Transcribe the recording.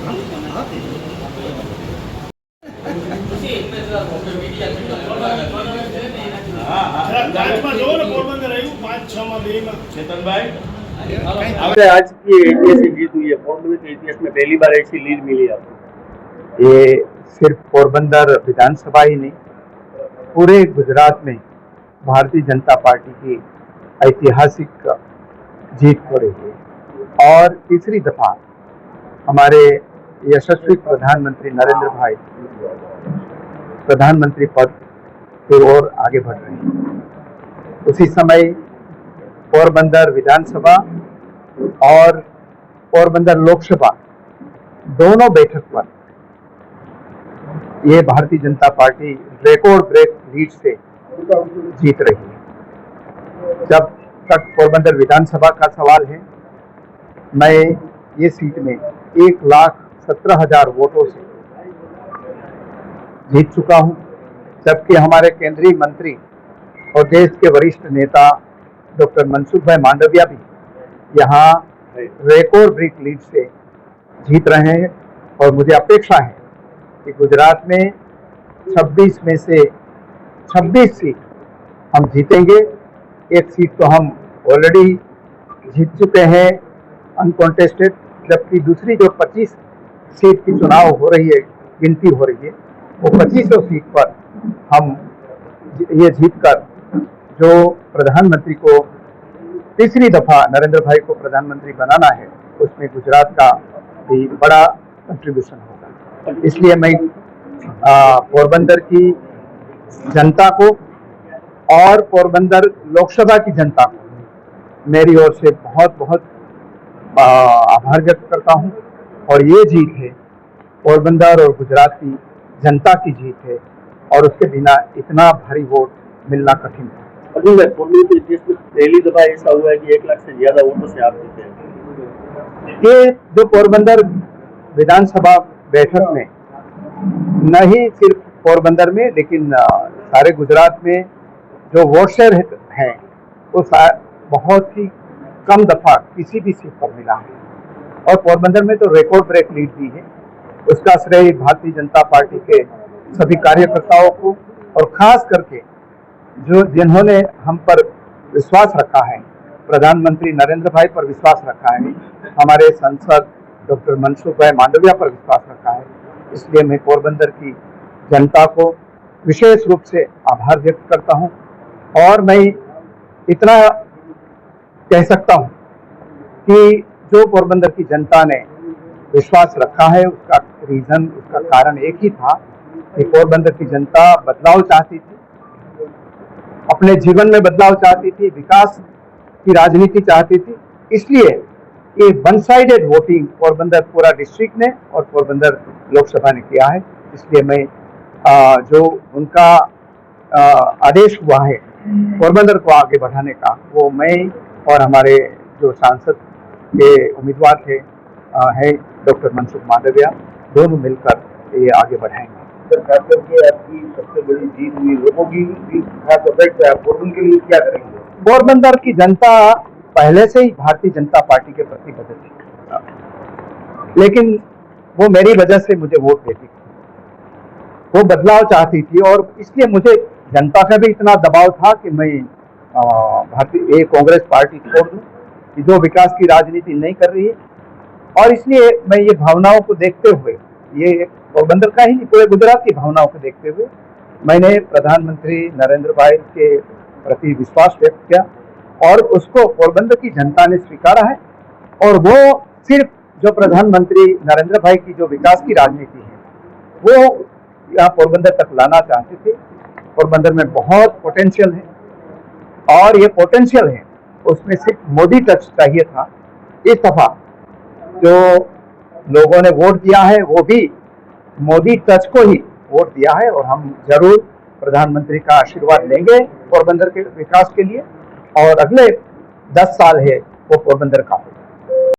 आज की ऐतिहासिक जीत हुई है, पोरबंदर के इतिहास में पहली बार ऐसी लीड मिली आपको। ये सिर्फ पोरबंदर विधानसभा ही नहीं, पूरे गुजरात में भारतीय जनता पार्टी की ऐतिहासिक जीत हो रही है और तीसरी दफा हमारे यशस्वी प्रधानमंत्री नरेंद्र भाई प्रधानमंत्री पद की ओर आगे बढ़ रहे हैं। उसी समय पोरबंदर विधानसभा और पोरबंदर लोकसभा दोनों बैठक पर ये Bharatiya Janata party record break lead से जीत रही है। जब तक पोरबंदर विधानसभा का सवाल है, मैं ये सीट में 1,17,000 वोटों से जीत चुका हूं, जबकि हमारे केंद्रीय मंत्री और देश के वरिष्ठ नेता डॉक्टर मनसुख भाई मांडविया भी यहाँ रिकॉर्ड ब्रेक लीड से जीत रहे हैं। और मुझे अपेक्षा है कि गुजरात में 26 में से 26 सीट हम जीतेंगे। एक सीट तो हम ऑलरेडी जीत चुके हैं अनकॉन्टेस्टेड, जबकि दूसरी जो 25 सीट की चुनाव हो रही है, गिनती हो रही है, वो 25 सीट पर हम ये जीतकर जो प्रधानमंत्री को तीसरी दफा नरेंद्र भाई को प्रधानमंत्री बनाना है, उसमें गुजरात का भी बड़ा कंट्रीब्यूशन होगा। इसलिए मैं पोरबंदर की जनता को और पोरबंदर लोकसभा की जनता को मेरी ओर से बहुत बहुत आभार व्यक्त करता हूं। और ये जीत है पोरबंदर और गुजरात की जनता की जीत है, और उसके बिना इतना भारी वोट मिलना कठिन है। पहली दफा ऐसा हुआ है कि 1 लाख से ज्यादा वोटों से आप जीते हैं। ये जो पोरबंदर विधानसभा बैठक में, न ही सिर्फ पोरबंदर में लेकिन सारे गुजरात में जो वोट शेयर है वो बहुत ही कम दफा किसी भी सीट पर मिला है, और पोरबंदर में तो रिकॉर्ड ब्रेक लीड दी है। उसका श्रेय भारतीय जनता पार्टी के सभी कार्यकर्ताओं को और खास करके जिन्होंने हम पर विश्वास रखा है, प्रधानमंत्री नरेंद्र भाई पर विश्वास रखा है, हमारे सांसद डॉक्टर मनसुख भाई मांडविया पर विश्वास रखा है। इसलिए मैं पोरबंदर की जनता को विशेष रूप से आभार व्यक्त करता हूं। और मैं इतना कह सकता हूं कि जो पोरबंदर की जनता ने विश्वास रखा है, उसका रीजन, उसका कारण एक ही था कि पोरबंदर की जनता बदलाव चाहती थी, अपने जीवन में बदलाव चाहती थी, विकास की राजनीति चाहती थी। इसलिए ये वन साइडेड वोटिंग पोरबंदर पूरा डिस्ट्रिक्ट ने और पोरबंदर लोकसभा ने किया है। इसलिए मैं जो उनका आदेश हुआ है पोरबंदर को आगे बढ़ाने का, वो मैं और हमारे जो सांसद के उम्मीदवार थे हैं डॉक्टर मनसुख मांडविया, दोनों मिलकर ये आगे बढ़ाएंगे। खास करके आपकी सबसे बड़ी जीत हुई, लोगों की खास अपेक्षा पोरबंदर के लिए क्या करेंगे? पोरबंदर की जनता पहले से ही भारतीय जनता पार्टी के प्रति बदल थी, लेकिन वो मेरी वजह से मुझे वोट देती थी, वो बदलाव चाहती थी, और इसलिए मुझे जनता का भी इतना दबाव था कि मैं भारतीय कांग्रेस पार्टी छोड़ दूं कि जो विकास की राजनीति नहीं कर रही है। और इसलिए मैं ये भावनाओं को देखते हुए, ये पोरबंदर का ही नहीं पूरे गुजरात की भावनाओं को देखते हुए, मैंने प्रधानमंत्री नरेंद्र भाई के प्रति विश्वास व्यक्त किया, और उसको पोरबंदर की जनता ने स्वीकारा है। और वो सिर्फ जो प्रधानमंत्री नरेंद्र भाई की जो विकास की राजनीति है वो यहाँ पोरबंदर तक लाना चाहते थे। पोरबंदर में बहुत पोटेंशियल है, और ये पोटेंशियल है उसमें सिर्फ मोदी टच चाहिए था। इस दफा जो लोगों ने वोट दिया है वो भी मोदी टच को ही वोट दिया है, और हम जरूर प्रधानमंत्री का आशीर्वाद लेंगे पोरबंदर के विकास के लिए, और अगले 10 साल है वो पोरबंदर का होगा।